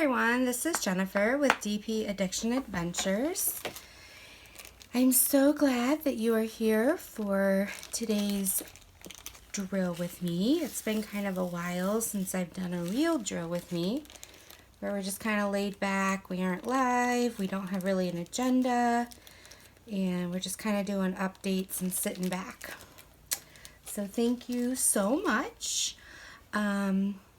everyone, this is Jennifer with DP Addiction Adventures. I'm so glad that you are here for today's drill with me. It's been kind of a while since I've done a real drill with me, where we're just kind of laid back. We aren't live, we don't have really an agenda, and we're just kind of doing updates and sitting back. So thank you so much.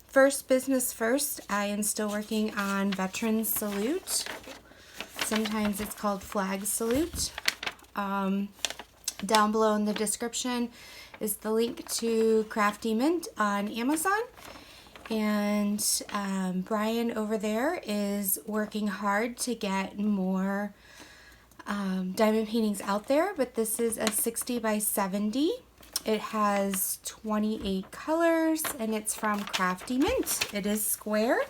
First business first, I am still working on Veterans Salute. Sometimes it's called Flag Salute. Down below in the description is the link to Crafty Mint on Amazon. And Brian over there is working hard to get more diamond paintings out there, but this is a 60 by 70. It has 28 colors and it's from Crafty Mint. It is square.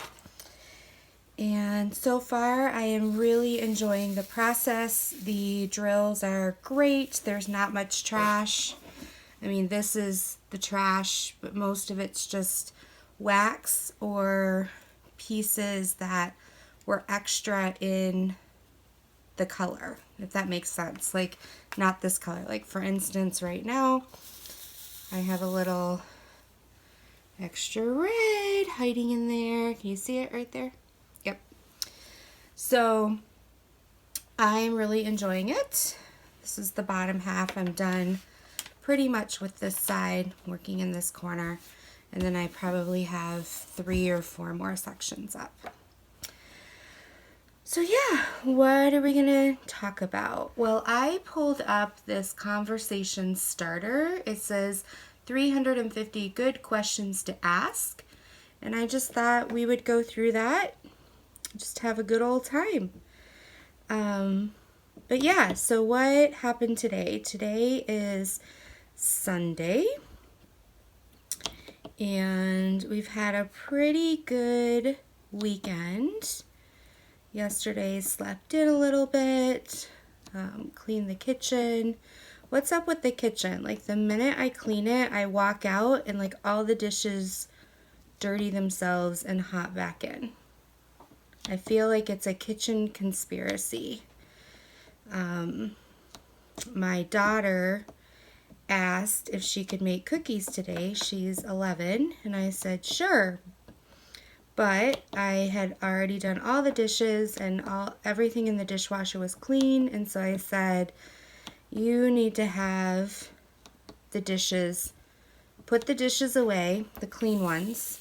And so far I am really enjoying the process. The drills are great. There's not much trash. I mean, this is the trash, but most of it's just wax or pieces that were extra in the color, if that makes sense. Like, not this color. Like, for instance, right now, I have a little extra red hiding in there. Can you see it right there? Yep. So I'm really enjoying it. This is the bottom half. I'm done pretty much with this side, working in this corner. And then I probably have 3 or 4 more sections up. So yeah, what are we gonna talk about? Well, I pulled up this conversation starter. It says 350 good questions to ask. And I just thought we would go through that, just have a good old time. But yeah, so what happened today? Today is Sunday. And we've had a pretty good weekend. Yesterday, slept in a little bit, cleaned the kitchen. What's up with the kitchen? Like, the minute I clean it, I walk out and like all the dishes dirty themselves and hop back in. I feel like it's a kitchen conspiracy. My daughter asked if she could make cookies today. She's 11, and I said, sure. But I had already done all the dishes and everything in the dishwasher was clean, and so I said, you need to have the dishes, put the dishes away, the clean ones,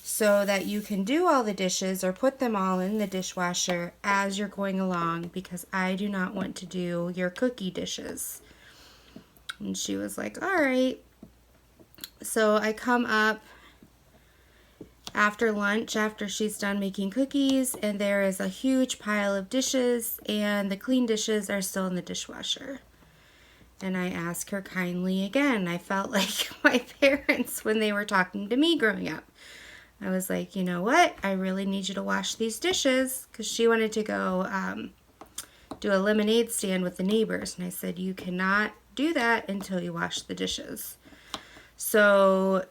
so that you can do all the dishes or put them all in the dishwasher as you're going along, because I do not want to do your cookie dishes. And she was like, all right. So I come up after lunch, after she's done making cookies, and there is a huge pile of dishes, and the clean dishes are still in the dishwasher. And I asked her kindly again. I felt like my parents when they were talking to me growing up. I was like, you know what? I really need you to wash these dishes, because she wanted to go do a lemonade stand with the neighbors. And I said, you cannot do that until you wash the dishes. So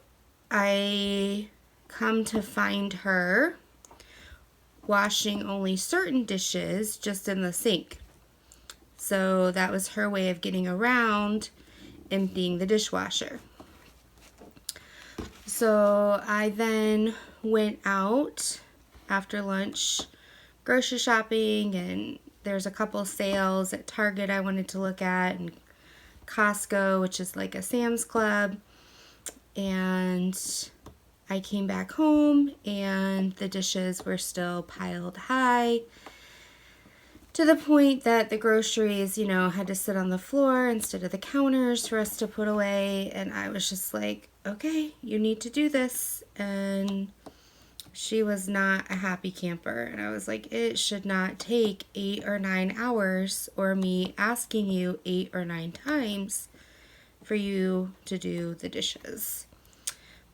I come to find her washing only certain dishes just in the sink. So that was her way of getting around emptying the dishwasher. So I then went out after lunch grocery shopping, and there's a couple sales at Target I wanted to look at, and Costco, which is like a Sam's Club. And I came back home and the dishes were still piled high, to the point that the groceries, you know, had to sit on the floor instead of the counters for us to put away. And I was just like, okay, you need to do this. And she was not a happy camper. And I was like, it should not take 8 or 9 hours, or me asking you 8 or 9 times for you to do the dishes.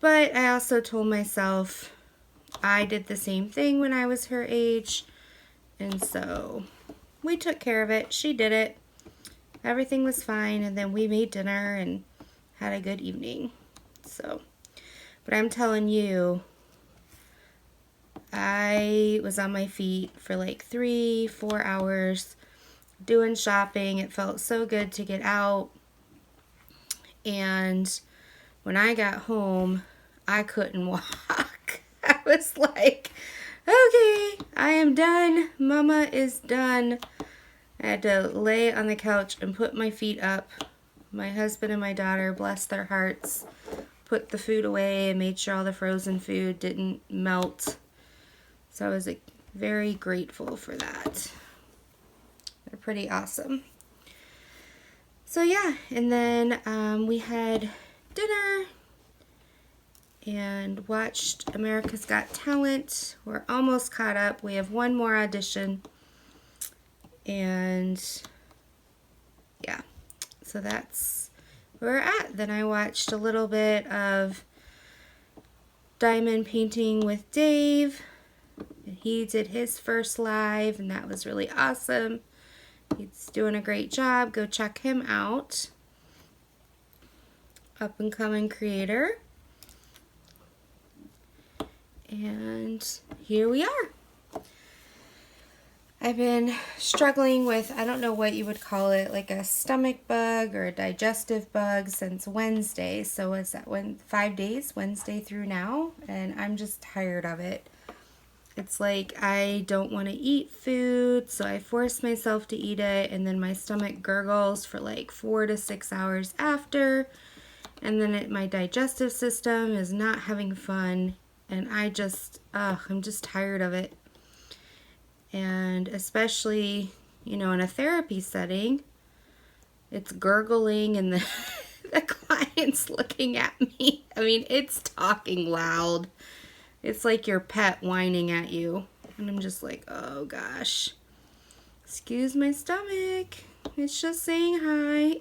But I also told myself I did the same thing when I was her age, and so we took care of it. She did it. Everything was fine, and then we made dinner and had a good evening. So, but I'm telling you, I was on my feet for like 3-4 hours doing shopping. It felt so good to get out. And when I got home, I couldn't walk. I was like, okay, I am done. Mama is done. I had to lay on the couch and put my feet up. My husband and my daughter, bless their hearts, put the food away and made sure all the frozen food didn't melt. So I was like very grateful for that. They're pretty awesome. So yeah, and then we had dinner and watched America's Got Talent. We're almost caught up. We have one more audition. And yeah, so that's where we're at. Then I watched a little bit of Diamond Painting with Dave. He did his first live, and that was really awesome. He's doing a great job. Go check him out. Up and coming creator. And here we are. I've been struggling with, I don't know what you would call it, like a stomach bug or a digestive bug since Wednesday. So what's that, 5 days, Wednesday through now, and I'm just tired of it. It's like I don't want to eat food, so I force myself to eat it, and then my stomach gurgles for like 4 to 6 hours after, and then my digestive system is not having fun, and I'm just tired of it. And especially, in a therapy setting, it's gurgling and the client's looking at me. I mean, it's talking loud. It's like your pet whining at you. And I'm just like, oh gosh. Excuse my stomach. It's just saying hi.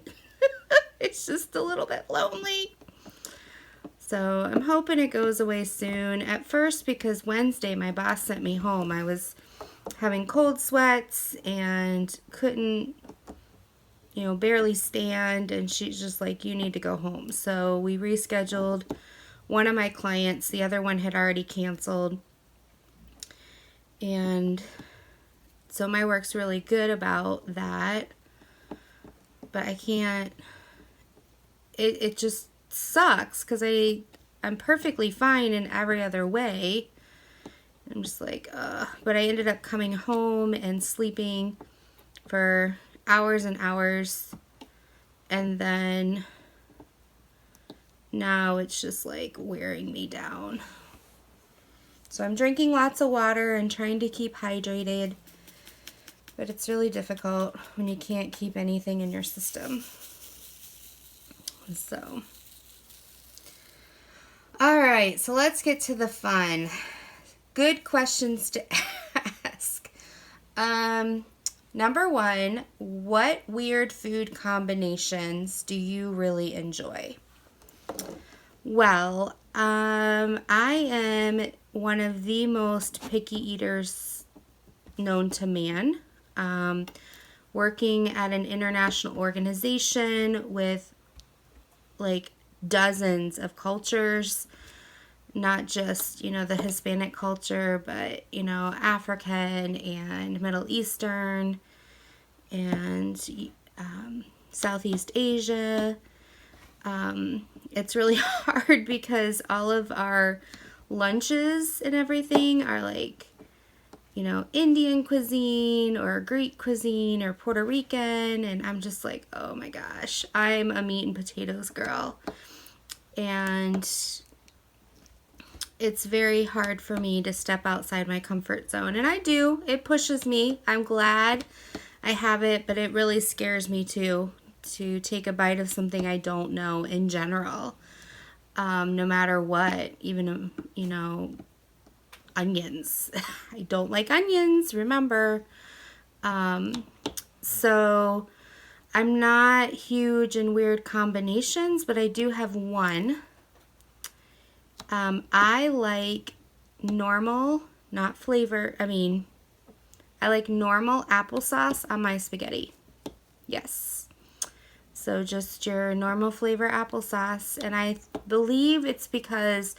It's just a little bit lonely. So I'm hoping it goes away soon. At first, because Wednesday my boss sent me home, I was having cold sweats and couldn't, barely stand, and she's just like, you need to go home. So we rescheduled one of my clients. The other one had already canceled. And so my work's really good about that. But I can't, it just sucks because I'm perfectly fine in every other way. I'm just like, ugh. But I ended up coming home and sleeping for hours and hours. And then now it's just like wearing me down. So I'm drinking lots of water and trying to keep hydrated. But it's really difficult when you can't keep anything in your system. So, all right, so let's get to the fun. Good questions to ask. Number one, what weird food combinations do you really enjoy? Well, I am one of the most picky eaters known to man. Working at an international organization with like dozens of cultures, not just, the Hispanic culture, but, African and Middle Eastern and Southeast Asia. It's really hard because all of our lunches and everything are like, Indian cuisine or Greek cuisine or Puerto Rican, and I'm just like, oh my gosh, I'm a meat and potatoes girl. And it's very hard for me to step outside my comfort zone. And I do. It pushes me. I'm glad I have it, but it really scares me too, to take a bite of something I don't know in general. No matter what, even, onions. I don't like onions, remember. So I'm not huge in weird combinations, but I do have one. I like normal, not flavor, I like normal applesauce on my spaghetti. Yes. So just your normal flavor applesauce. And I believe it's because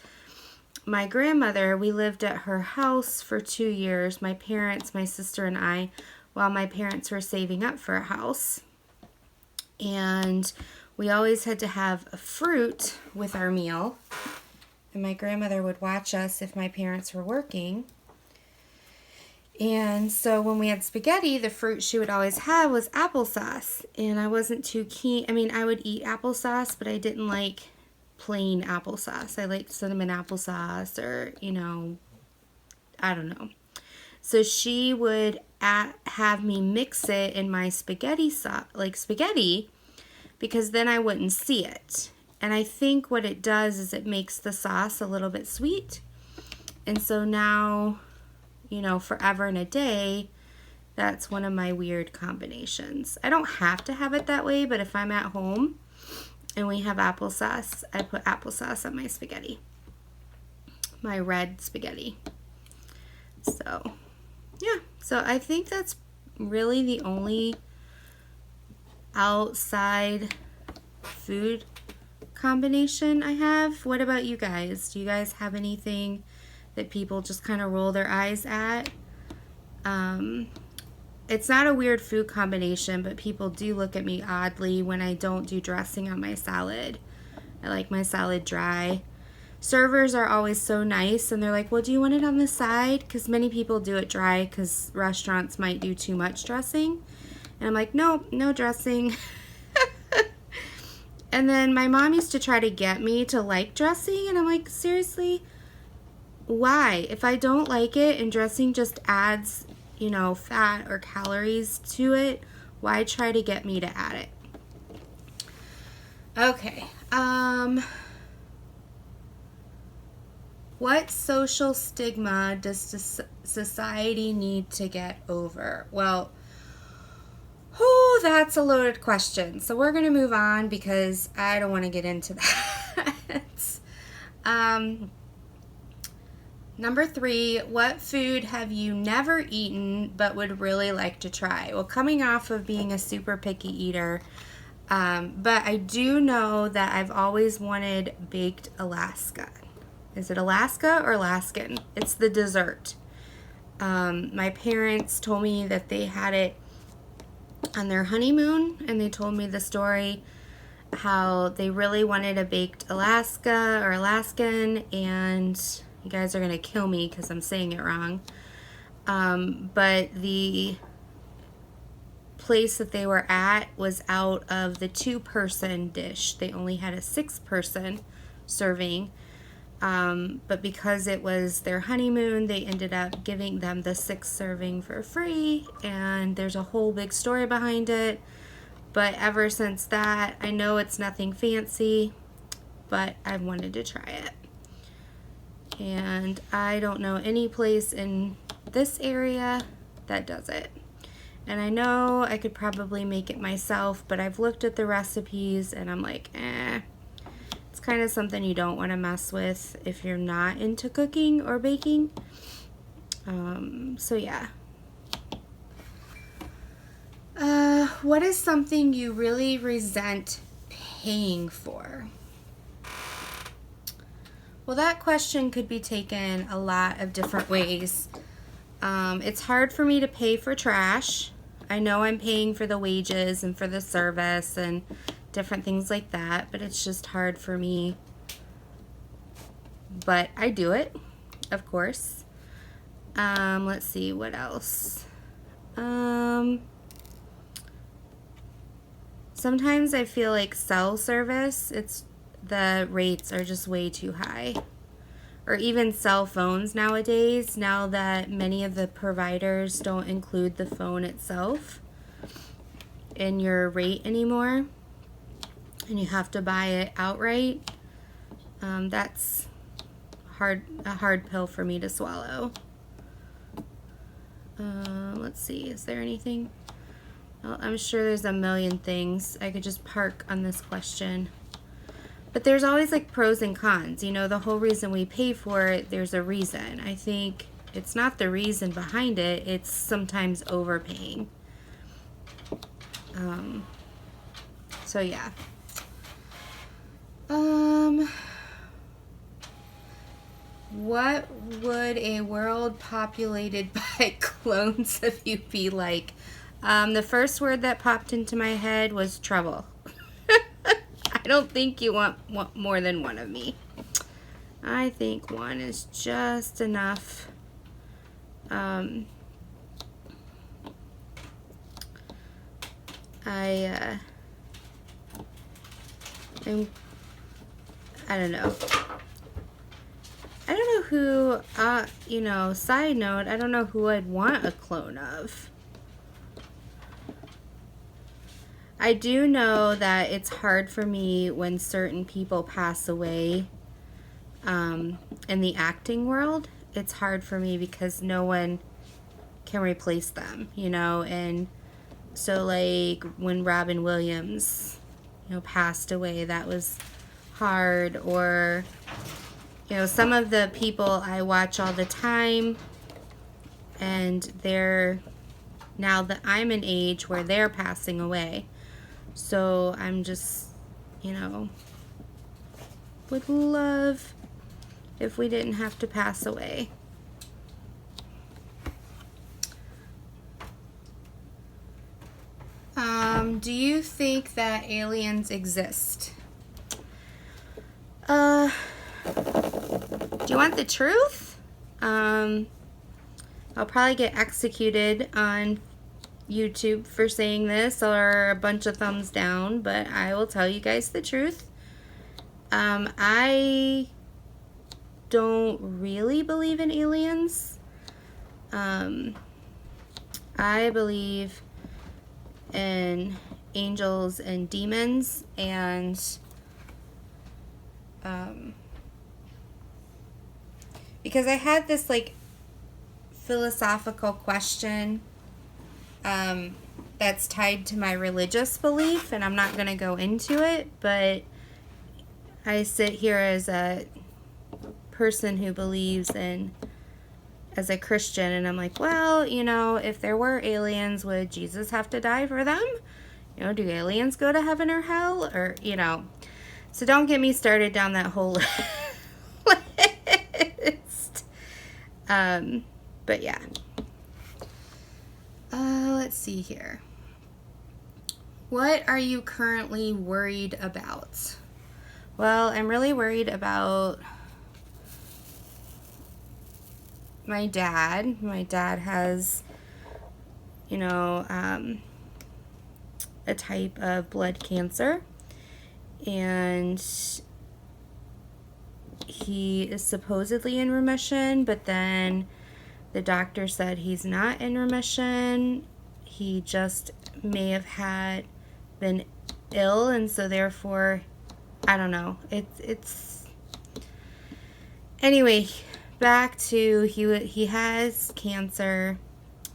my grandmother, we lived at her house for 2 years, my parents, my sister and I, while my parents were saving up for a house. And we always had to have a fruit with our meal. And my grandmother would watch us if my parents were working. And so when we had spaghetti, the fruit she would always have was applesauce. And I wasn't too keen. I mean, I would eat applesauce, but I didn't like plain applesauce. I liked cinnamon applesauce or, you know, I don't know. So she would have me mix it in my spaghetti sauce, like spaghetti, because then I wouldn't see it. And I think what it does is it makes the sauce a little bit sweet. And so now, you know, forever and a day, that's one of my weird combinations. I don't have to have it that way, but if I'm at home and we have applesauce, I put applesauce on my spaghetti. My red spaghetti. So, yeah. So I think that's really the only outside food combination I have. What about you guys? Do you guys have anything that people just kind of roll their eyes at? It's not a weird food combination, but people do look at me oddly when I don't do dressing on my salad. I like my salad dry. Servers are always so nice, and they're like, well, do you want it on the side? Because many people do it dry because restaurants might do too much dressing. And I'm like, nope, no dressing. And then my mom used to try to get me to like dressing, and I'm like, seriously? Why? If I don't like it and dressing just adds, you know, fat or calories to it, why try to get me to add it? Okay. What social stigma does society need to get over? Well, that's a loaded question. So we're going to move on because I don't want to get into that. Number 3, what food have you never eaten but would really like to try? Well, coming off of being a super picky eater, but I do know that I've always wanted baked Alaska. Is it Alaska or Alaskan? It's the dessert. My parents told me that they had it on their honeymoon, and they told me the story how they really wanted a baked Alaska or Alaskan, and you guys are going to kill me because I'm saying it wrong. But the place that they were at was out of the 2-person dish. They only had a 6-person serving. But because it was their honeymoon, they ended up giving them the 6th serving for free, and there's a whole big story behind it. But ever since that, I know it's nothing fancy, but I've wanted to try it. And I don't know any place in this area that does it. And I know I could probably make it myself, but I've looked at the recipes and I'm like, it's kind of something you don't want to mess with if you're not into cooking or baking. So yeah. What is something you really resent paying for? Well, that question could be taken a lot of different ways. It's hard for me to pay for trash. I know I'm paying for the wages and for the service and different things like that, but it's just hard for me. But I do it, of course. Let's see, what else? Sometimes I feel like cell service, the rates are just way too high. Or even cell phones nowadays, now that many of the providers don't include the phone itself in your rate anymore, and you have to buy it outright. That's a hard pill for me to swallow. Let's see, is there anything? Well, I'm sure there's a million things. I could just park on this question. But there's always like pros and cons. You know, the whole reason we pay for it, there's a reason. I think it's not the reason behind it, it's sometimes overpaying. So yeah. what would a world populated by clones of you be like? The first word that popped into my head was trouble. I don't think you want more than one of me. I think one is just enough. I don't know. I don't know who, you know, side note, I don't know who I'd want a clone of. I do know that it's hard for me when certain people pass away in the acting world. It's hard for me because no one can replace them, you know, and so like when Robin Williams, you know, passed away, that was hard. Or, you know, some of the people I watch all the time, and they're, now that I'm an age where they're passing away, so I'm just, you know, would love if we didn't have to pass away. Do you think that aliens exist? Do you want the truth? I'll probably get executed on YouTube for saying this, or a bunch of thumbs down, but I will tell you guys the truth. I don't really believe in aliens. I believe in angels and demons, and because I had this like philosophical question that's tied to my religious belief, and I'm not going to go into it, but I sit here as a person who believes in, as a Christian, and I'm like, well, you know, if there were aliens, would Jesus have to die for them? You know, do aliens go to heaven or hell? Or, you know, so don't get me started down that whole list. But yeah. Let's see here. What are you currently worried about? Well, I'm really worried about my dad. My dad has, you know, a type of blood cancer, and he is supposedly in remission, but then the doctor said he's not in remission. He just may have been ill, and so therefore, I don't know. It's anyway. Back to he has cancer.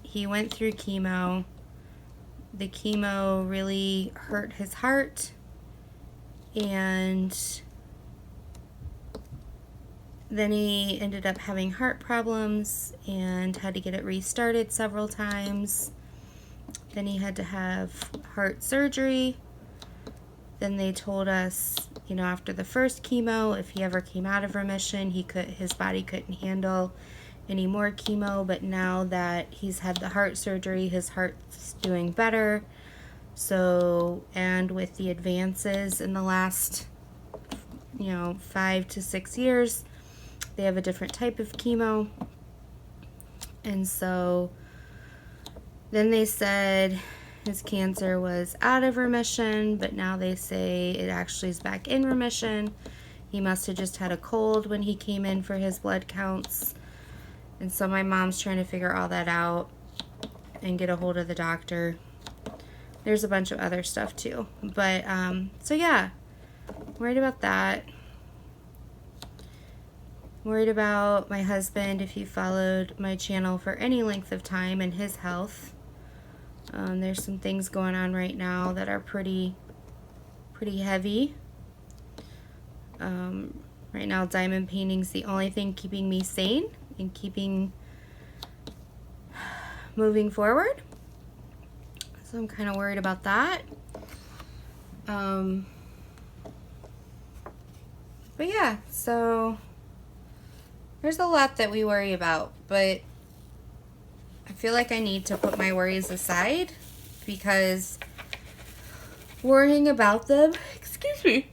He went through chemo. The chemo really hurt his heart, and then he ended up having heart problems and had to get it restarted several times. Then he had to have heart surgery. Then they told us, you know, after the first chemo, if he ever came out of remission, his body couldn't handle any more chemo. But now that he's had the heart surgery, his heart's doing better. So, and with the advances in the last, you know, 5 to 6 years, they have a different type of chemo. And so then they said his cancer was out of remission, but now they say it actually is back in remission. He must have just had a cold when he came in for his blood counts. And so my mom's trying to figure all that out and get a hold of the doctor. There's a bunch of other stuff too. But, so yeah, worried about that. Worried about my husband, if you followed my channel for any length of time, and his health. There's some things going on right now that are pretty heavy. Right now, diamond painting's the only thing keeping me sane and moving forward. So I'm kind of worried about that. But yeah, so There's a lot that we worry about, but I feel like I need to put my worries aside because worrying about them, excuse me.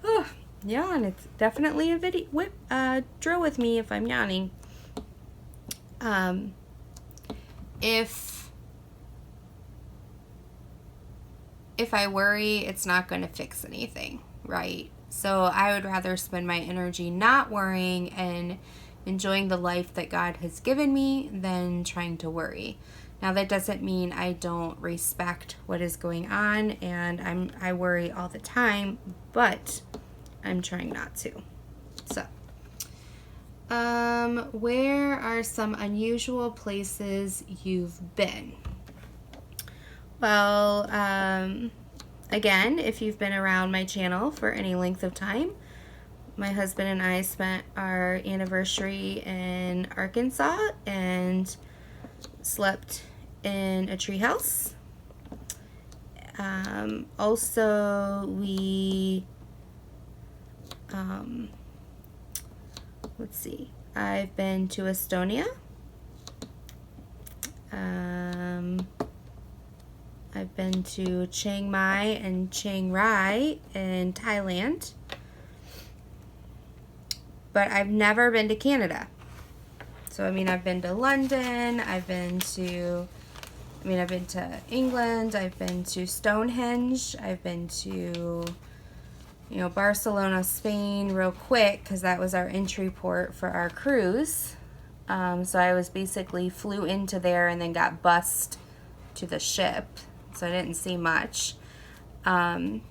Oh, yawn. It's definitely a drill with me if I'm yawning. If I worry, it's not going to fix anything, right? So I would rather spend my energy not worrying and enjoying the life that God has given me than trying to worry. Now that doesn't mean I don't respect what is going on, and I worry all the time, but I'm trying not to. So, where are some unusual places you've been? Well, again, if you've been around my channel for any length of time, my husband and I spent our anniversary in Arkansas and slept in a treehouse. Also, we, let's see, I've been to Estonia. I've been to Chiang Mai and Chiang Rai in Thailand. But I've never been to Canada. So, I mean, I've been to London, I've been to England, I've been to Stonehenge, I've been to, Barcelona, Spain real quick because that was our entry port for our cruise. So I was basically flew into there and then got bussed to the ship. So I didn't see much. Been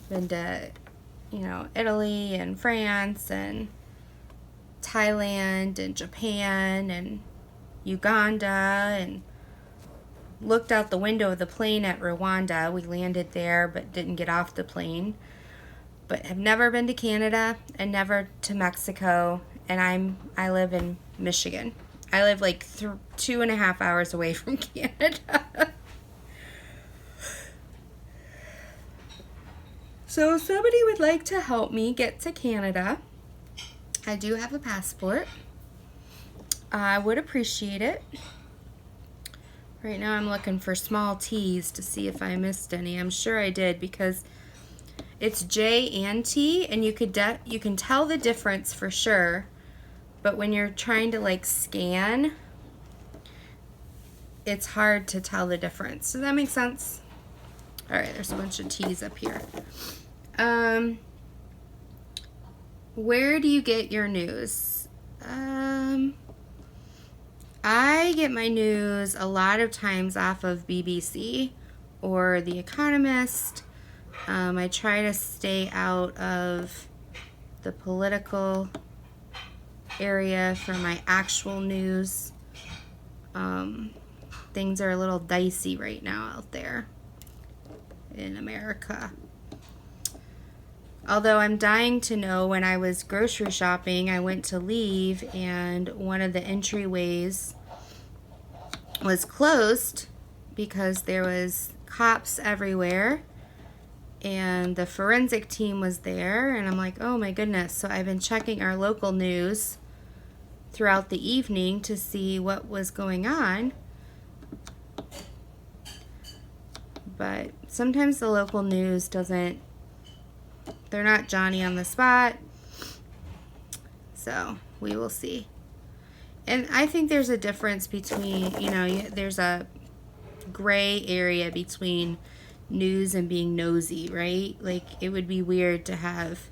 to, Italy and France and Thailand and Japan and Uganda, and looked out the window of the plane at Rwanda. We landed there but didn't get off the plane. But have never been to Canada and never to Mexico, and I live in Michigan. I live like 2.5 hours away from Canada. So if somebody would like to help me get to Canada, I do have a passport. I would appreciate it. Right now I'm looking for small T's to see if I missed any. I'm sure I did because it's J and T, and you can tell the difference for sure. But when you're trying to like scan, it's hard to tell the difference. Does that make sense? All right, there's a bunch of T's up here. Where do you get your news? I get my news a lot of times off of BBC or The Economist. I try to stay out of the political area for my actual news. Things are a little dicey right now out there in America. Although I'm dying to know, when I was grocery shopping, I went to leave and one of the entryways was closed because there was cops everywhere and the forensic team was there, and I'm like, oh my goodness. So I've been checking our local news throughout the evening to see what was going on. But sometimes the local news they're not Johnny on the spot. So we will see. And I think there's a difference between, there's a gray area between news and being nosy, right? Like, it would be weird to have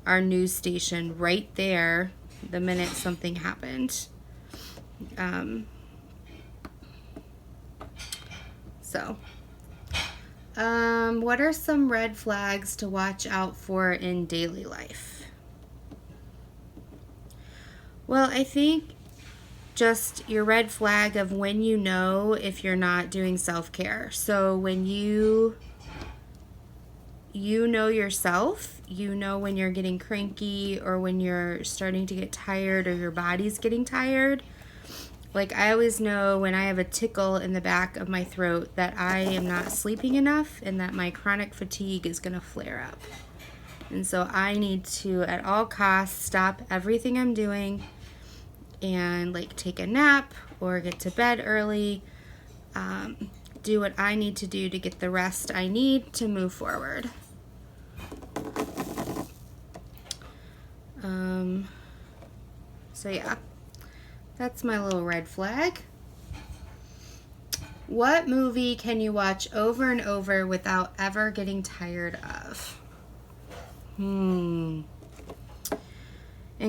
our news station right there the minute something happened. What are some red flags to watch out for in daily life? Well, I think just your red flag of when you know if you're not doing self-care. So when you know yourself, you know when you're getting cranky or when you're starting to get tired or your body's getting tired. Like, I always know when I have a tickle in the back of my throat that I am not sleeping enough and that my chronic fatigue is going to flare up. And so I need to, at all costs, stop everything I'm doing and like take a nap or get to bed early, do what I need to do to get the rest I need to move forward. So yeah, that's my little red flag. What movie can you watch over and over without ever getting tired of? In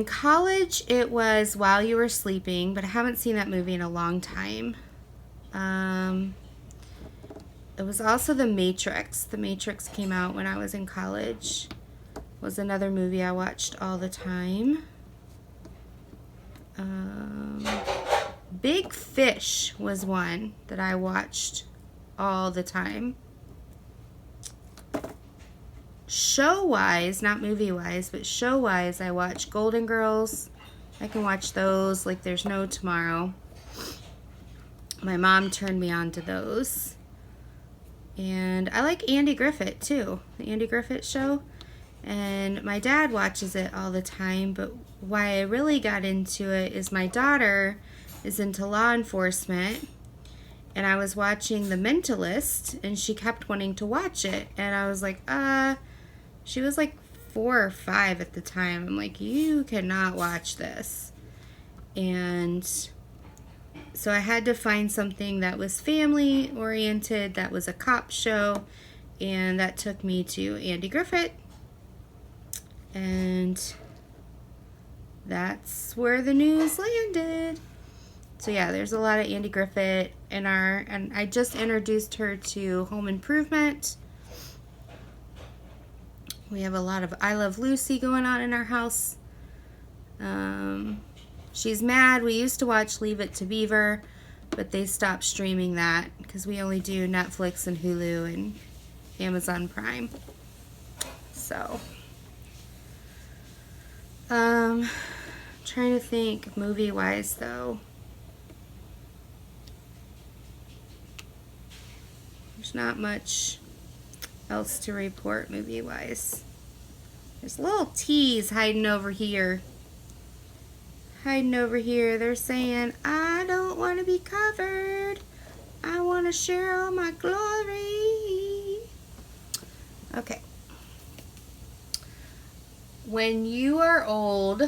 college, it was While You Were Sleeping, but I haven't seen that movie in a long time. It was also The Matrix. The Matrix came out when I was in college. Was another movie I watched all the time. Big Fish was one that I watched all the time. Show-wise, not movie-wise, but show-wise, I watch Golden Girls. I can watch those like there's no tomorrow. My mom turned me on to those. And I like Andy Griffith, too. The Andy Griffith Show. And my dad watches it all the time, but why I really got into it is my daughter is into law enforcement, and I was watching The Mentalist, and she kept wanting to watch it, and I was like, she was like 4 or 5 at the time. I'm like, you cannot watch this. And so I had to find something that was family oriented, that was a cop show, and that took me to Andy Griffith. And that's where the news landed. So yeah, there's a lot of Andy Griffith in and I just introduced her to Home Improvement. We have a lot of I Love Lucy going on in our house. She's mad. We used to watch Leave It to Beaver, but they stopped streaming that because we only do Netflix and Hulu and Amazon Prime. So trying to think movie-wise though. There's not much else to report movie-wise. There's little T's hiding over here. They're saying, I don't want to be covered. I want to share all my glory. Okay. When you are old,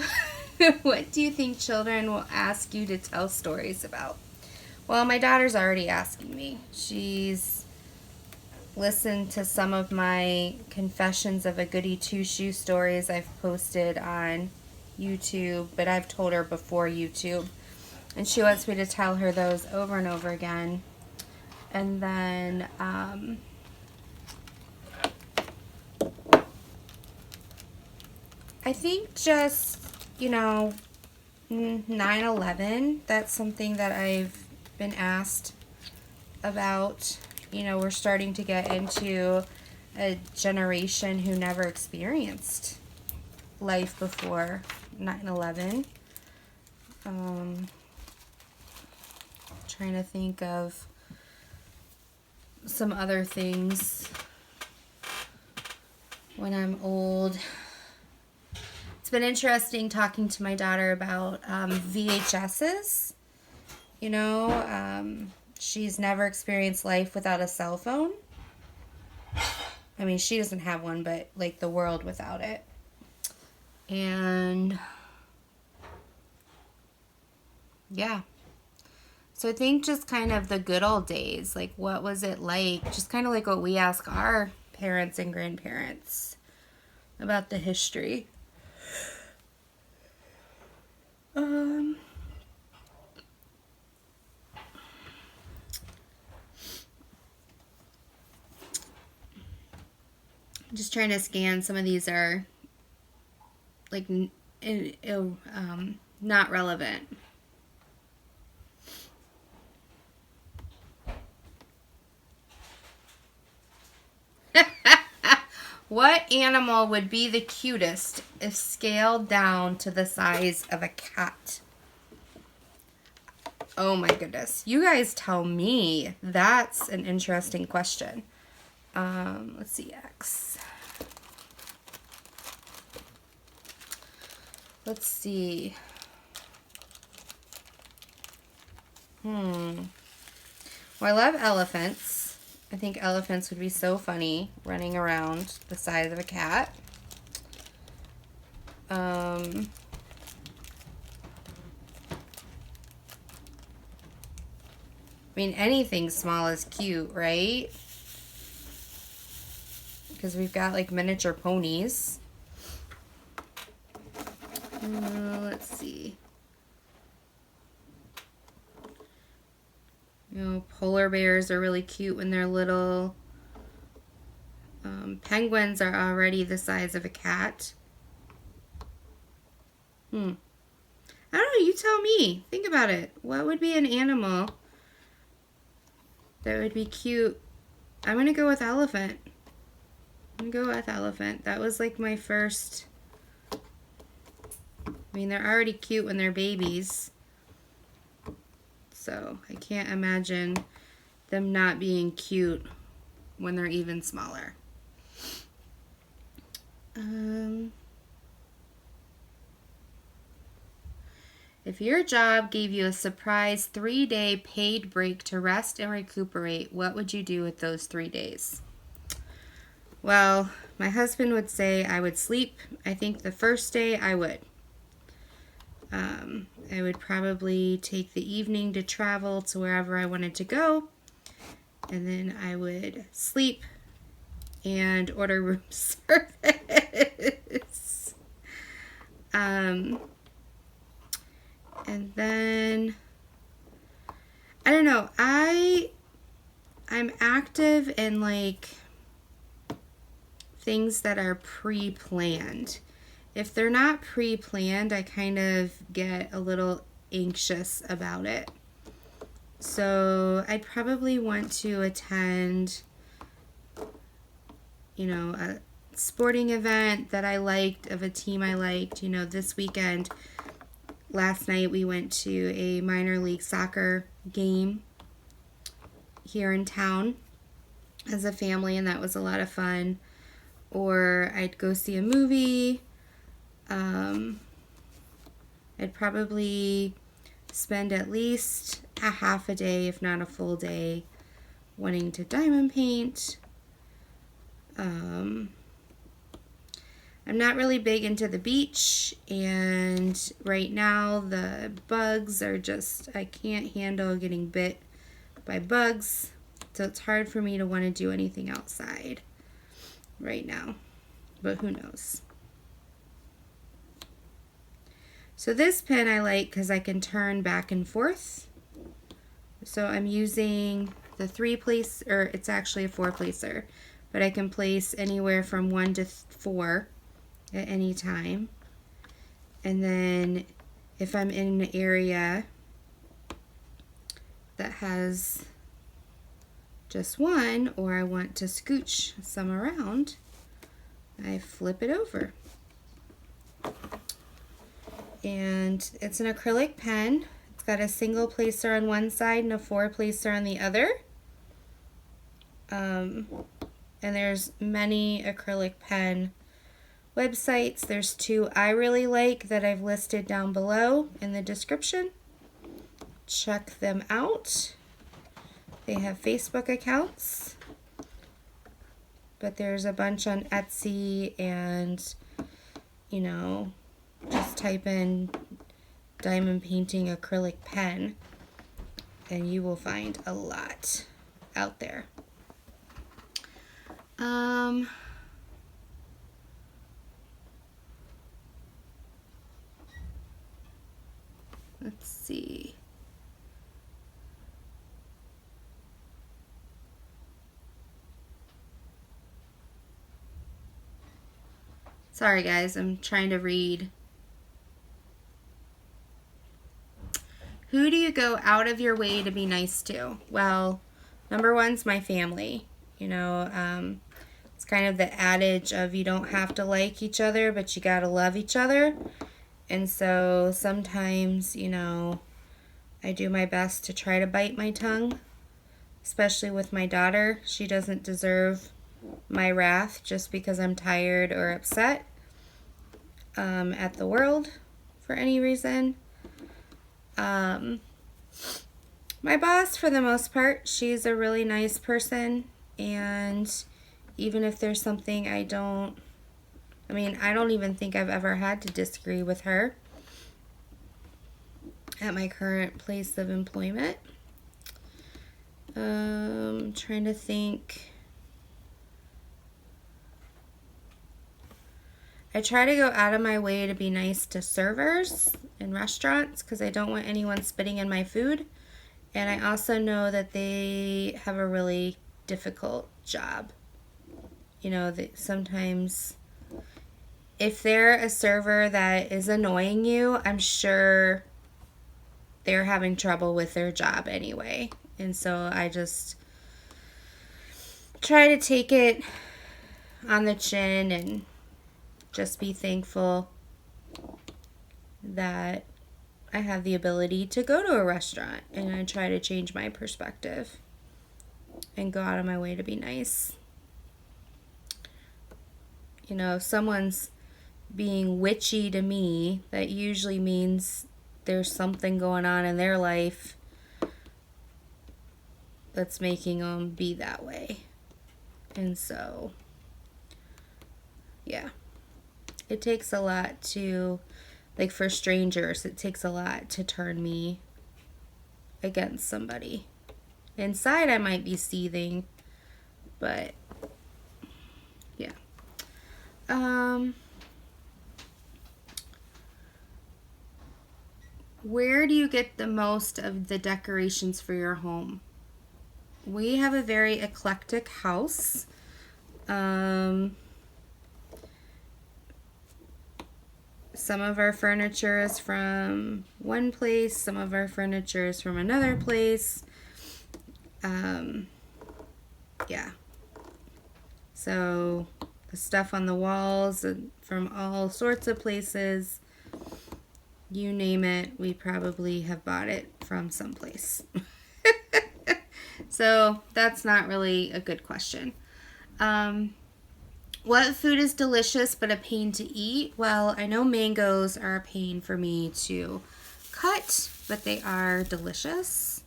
what do you think children will ask you to tell stories about? Well, my daughter's already asking me. She's listened to some of my Confessions of a Goody Two-Shoe stories I've posted on YouTube, but I've told her before YouTube. And she wants me to tell her those over and over again. And then, I think just, 9/11, that's something that I've been asked about. We're starting to get into a generation who never experienced life before 9/11. Trying to think of some other things when I'm old. It's been interesting talking to my daughter about VHSs. She's never experienced life without a cell phone. I mean, she doesn't have one, but like the world without it. And yeah. So I think just kind of the good old days, like what was it like? Just kind of like what we ask our parents and grandparents about the history. Just trying to scan. Some of these are like not relevant. What animal would be the cutest if scaled down to the size of a cat? Oh my goodness. You guys tell me. That's an interesting question. Let's see, X. let's see. Well, I love elephants. I think elephants would be so funny running around the side of a cat. I mean, anything small is cute, right? Because we've got like miniature ponies. Let's see. You know, polar bears are really cute when they're little. Penguins are already the size of a cat. I don't know, you tell me. Think about it. What would be an animal that would be cute? I'm going to go with elephant. I'm going to go with elephant. That was like my first. I mean, they're already cute when they're babies. So I can't imagine them not being cute when they're even smaller. If your job gave you a surprise 3-day paid break to rest and recuperate, what would you do with those 3 days? Well, my husband would say I would sleep. I think the first day I would. I would probably take the evening to travel to wherever I wanted to go. And then I would sleep and order room service. And then, I don't know, I'm active in like things that are pre-planned. If they're not pre-planned, I kind of get a little anxious about it. So I'd probably want to attend, you know, a sporting event that I liked, of a team I liked. You know, this weekend, last night we went to a minor league soccer game here in town as a family, and that was a lot of fun. Or I'd go see a movie. I'd probably spend at least a half a day, if not a full day, wanting to diamond paint. I'm not really big into the beach, and right now the bugs are just, I can't handle getting bit by bugs, so it's hard for me to want to do anything outside right now, but who knows. So this pen I like because I can turn back and forth. So I'm using the 3-place, or it's actually a 4-placer, but I can place anywhere from 1 to 4 at any time. And then if I'm in an area that has just one, or I want to scooch some around, I flip it over. And it's an acrylic pen. It's got a single placer on one side and a 4-placer on the other. And there's many acrylic pen websites. There's 2 I really like that I've listed down below in the description. Check them out. They have Facebook accounts, but there's a bunch on Etsy, and you know, just type in diamond painting acrylic pen and you will find a lot out there. Let's see. Sorry guys, I'm trying to read. Who do you go out of your way to be nice to? Well, number one's my family. You know, it's kind of the adage of you don't have to like each other, but you gotta love each other. And so sometimes, you know, I do my best to try to bite my tongue, especially with my daughter. She doesn't deserve my wrath just because I'm tired or upset at the world. for any reason. My boss, for the most part, she's a really nice person, and even if there's something I don't even think I've ever had to disagree with her at my current place of employment. Trying to think. I try to go out of my way to be nice to servers in restaurants because I don't want anyone spitting in my food. And I also know that they have a really difficult job. You know, that sometimes if they're a server that is annoying you, I'm sure they're having trouble with their job anyway. And so I just try to take it on the chin and just be thankful that I have the ability to go to a restaurant, and I try to change my perspective and go out of my way to be nice. You know, if someone's being witchy to me, that usually means there's something going on in their life that's making them be that way. And so, yeah. It takes a lot to, like for strangers, it takes a lot to turn me against somebody. Inside I might be seething, but yeah. Where do you get the most of the decorations for your home? We have a very eclectic house. Some of our furniture is from one place, some of our furniture is from another place. Yeah. So the stuff on the walls from all sorts of places, you name it, we probably have bought it from someplace. So that's not really a good question. What food is delicious but a pain to eat? Well, I know mangoes are a pain for me to cut, but they are delicious.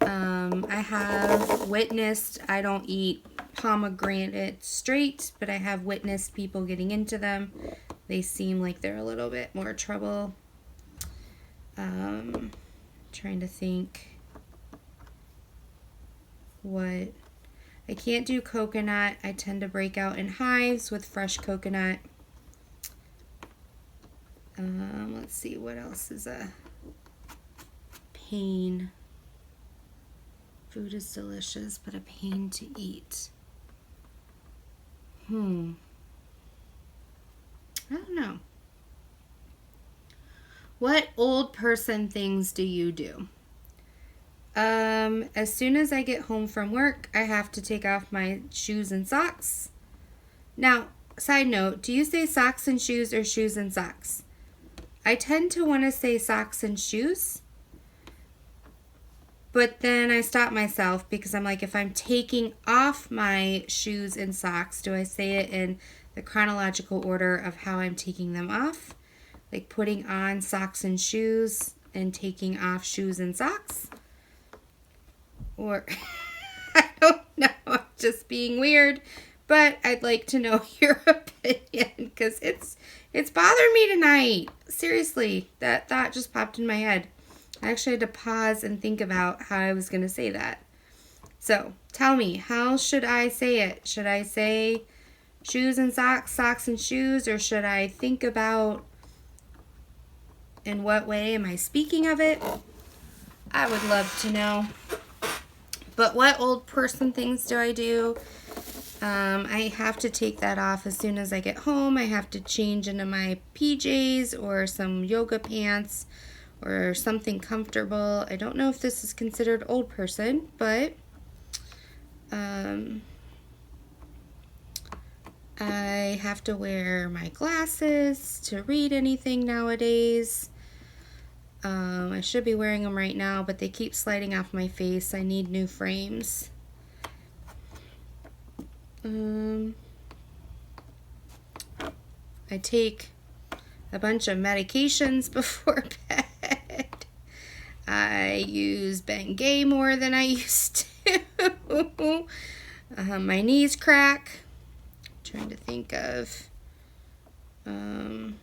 I have witnessed, I don't eat pomegranate straight, but I have witnessed people getting into them. They seem like they're a little bit more trouble. Trying to think what... I can't do coconut. I tend to break out in hives with fresh coconut. Let's see, what else is a pain? Food is delicious, but a pain to eat. I don't know. What old person things do you do? As soon as I get home from work, I have to take off my shoes and socks. Now, side note, do you say socks and shoes or shoes and socks? I tend to want to say socks and shoes, but then I stop myself because I'm like, if I'm taking off my shoes and socks, do I say it in the chronological order of how I'm taking them off? Like putting on socks and shoes and taking off shoes and socks? Or, I don't know, I'm just being weird, but I'd like to know your opinion, because it's bothering me tonight. Seriously, that thought just popped in my head. I actually had to pause and think about how I was going to say that. So, tell me, how should I say it? Should I say shoes and socks, socks and shoes, or should I think about in what way am I speaking of it? I would love to know. But what old person things do I do? I have to take that off as soon as I get home. I have to change into my PJs or some yoga pants or something comfortable. I don't know if this is considered old person, but I have to wear my glasses to read anything nowadays. I should be wearing them right now, but they keep sliding off my face. I need new frames. a bunch of medications before bed. I use Bengay more than I used to. My knees crack. I'm trying to think of, I don't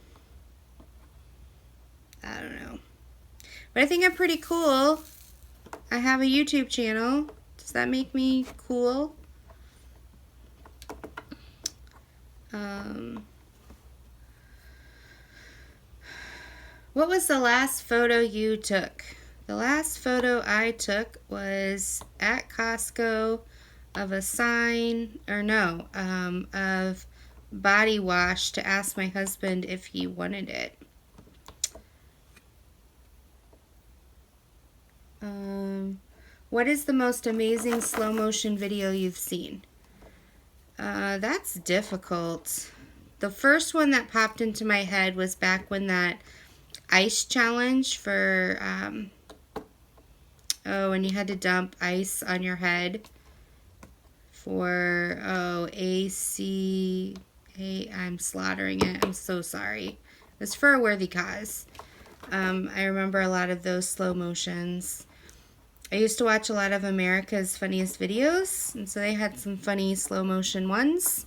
know. But I think I'm pretty cool. I have a YouTube channel. Does that make me cool? What was the last photo you took? The last photo I took was at Costco of a sign, or no, of body wash to ask my husband if he wanted it. What is the most amazing slow motion video you've seen? That's difficult. The first one that popped into my head was back when that ice challenge for, and you had to dump ice on your head for, I'm slaughtering it. I'm so sorry. It was for a worthy cause. I remember a lot of those slow motions. I used to watch a lot of America's Funniest Videos, and so they had some funny slow motion ones.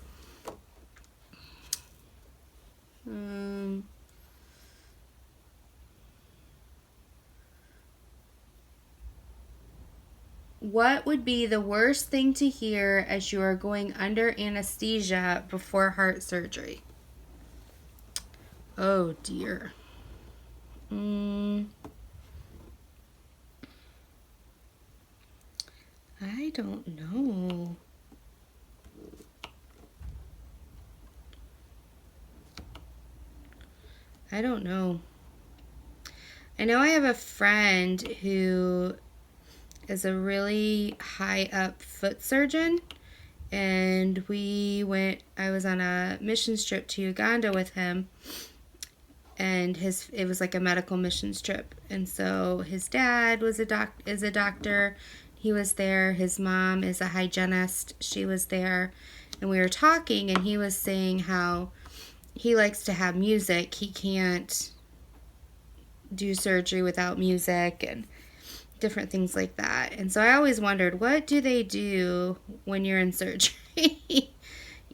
What would be the worst thing to hear as you are going under anesthesia before heart surgery? Oh dear. I don't know. I don't know. I know I have a friend who is a really high up foot surgeon, and I was on a mission trip to Uganda with him, and it was like a medical missions trip, and so his dad is a doctor. He was there. His mom is a hygienist. She was there, and we were talking, and he was saying how he likes to have music. He can't do surgery without music and different things like that. And so I always wondered, what do they do when you're in surgery?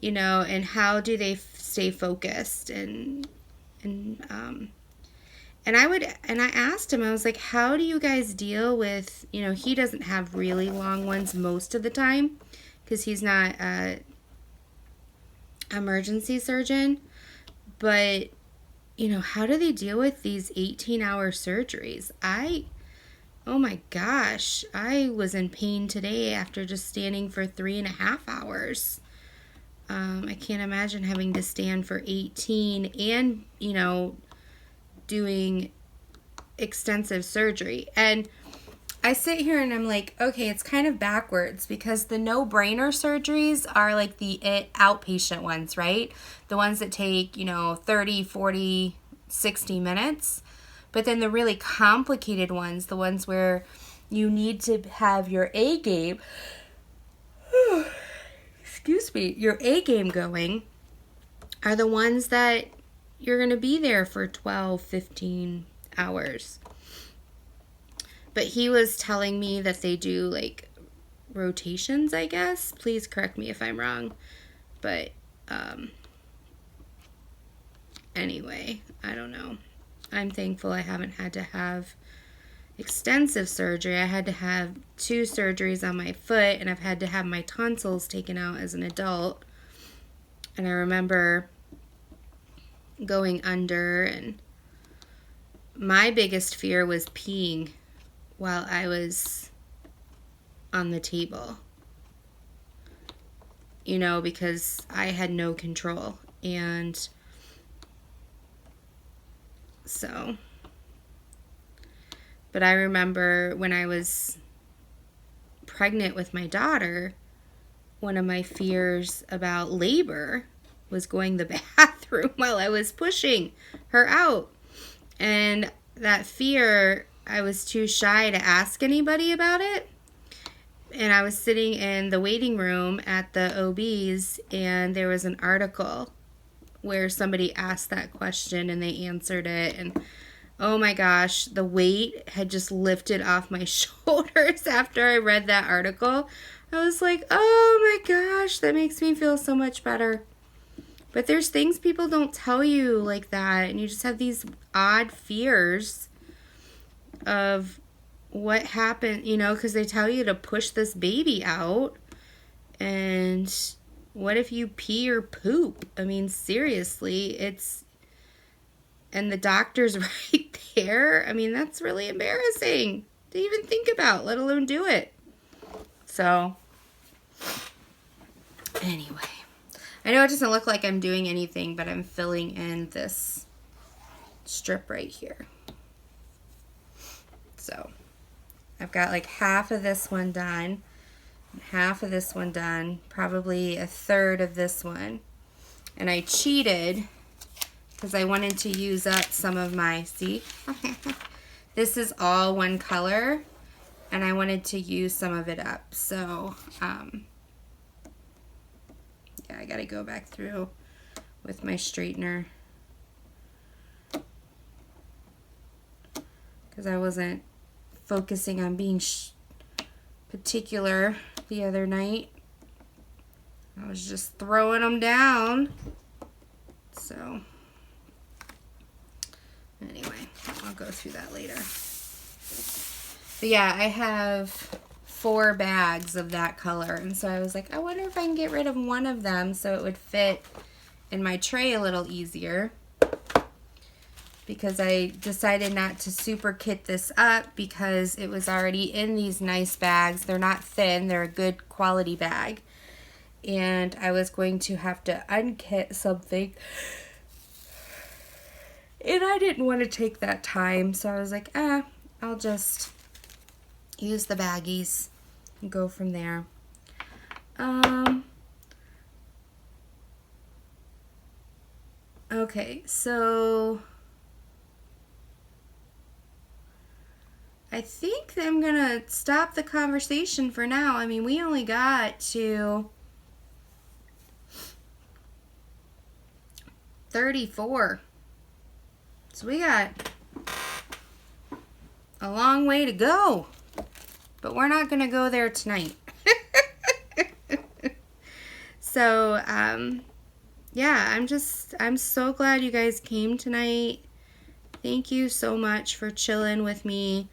You know, and how do they stay focused? And I asked him, I was like, how do you guys deal with, you know, he doesn't have really long ones most of the time because he's not an emergency surgeon. But, you know, how do they deal with these 18-hour surgeries? Oh my gosh, I was in pain today after just standing for 3.5 hours. I can't imagine having to stand for 18 and, you know, doing extensive surgery. And I sit here and I'm like, okay, it's kind of backwards because the no-brainer surgeries are like the outpatient ones, right? The ones that take, you know, 30, 40, 60 minutes. But then the really complicated ones, the ones where you need to have your A game, your A game going, are the ones that you're going to be there for 12, 15 hours. But he was telling me that they do like rotations, I guess. Please correct me if I'm wrong. But anyway, I don't know. I'm thankful I haven't had to have extensive surgery. I had to have 2 surgeries on my foot, and I've had to have my tonsils taken out as an adult. And I remember going under, and my biggest fear was peeing while I was on the table, you know, because I had no control. And so, but I remember when I was pregnant with my daughter, one of my fears about labor was going to the bathroom while I was pushing her out. And that fear, I was too shy to ask anybody about it. And I was sitting in the waiting room at the OB's, and there was an article where somebody asked that question and they answered it, and oh my gosh, the weight had just lifted off my shoulders after I read that article. I was like, oh my gosh, that makes me feel so much better. But there's things people don't tell you like that, and you just have these odd fears of what happened, you know, because they tell you to push this baby out, and what if you pee or poop? I mean, seriously, and the doctor's right there. I mean, that's really embarrassing to even think about, let alone do it. So, anyway, I know it doesn't look like I'm doing anything, but I'm filling in this strip right here. So, I've got like half of this one done, half of this one done, probably a third of this one. And I cheated because I wanted to use up some of my, see? This is all one color, and I wanted to use some of it up. So, yeah, I gotta go back through with my straightener because I wasn't focusing on being particular the other night. I was just throwing them down. So, anyway, I'll go through that later. But yeah, I have 4 bags of that color, and so I was like, I wonder if I can get rid of one of them so it would fit in my tray a little easier, because I decided not to super kit this up because it was already in these nice bags. They're not thin, they're a good quality bag, and I was going to have to unkit something, and I didn't want to take that time, so I was like, I'll just use the baggies and go from there. Okay, so I think that I'm gonna stop the conversation for now. I mean, we only got to 34. So we got a long way to go. But we're not going to go there tonight. So, yeah, I'm so glad you guys came tonight. Thank you so much for chilling with me.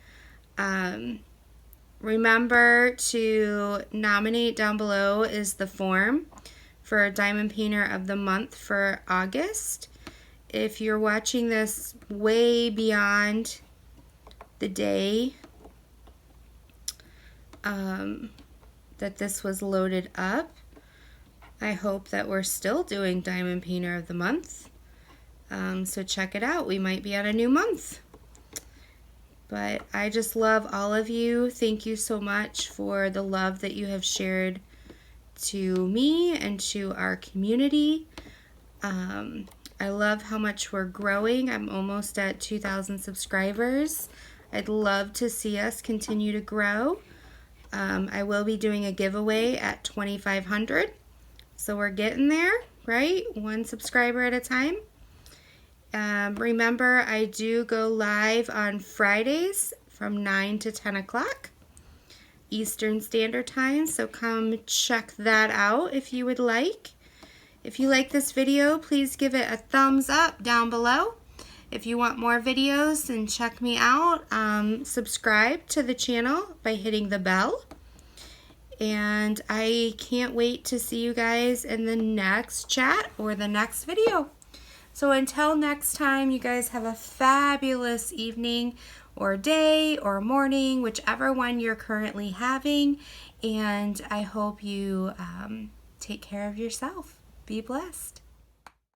Remember to nominate down below is the form for Diamond Painter of the Month for August. If you're watching this way beyond the day that this was loaded up, I hope that we're still doing Diamond Painter of the Month. So check it out. We might be on a new month. But I just love all of you. Thank you so much for the love that you have shared to me and to our community. I love how much we're growing. I'm almost at 2,000 subscribers. I'd love to see us continue to grow. I will be doing a giveaway at 2,500. So we're getting there, right? 1 subscriber at a time. Remember, I do go live on Fridays from 9 to 10 o'clock Eastern Standard Time. So come check that out if you would like. If you like this video, please give it a thumbs up down below. If you want more videos, then check me out. Subscribe to the channel by hitting the bell. And I can't wait to see you guys in the next chat or the next video. So until next time, you guys have a fabulous evening or day or morning, whichever one you're currently having. And I hope you take care of yourself. Be blessed.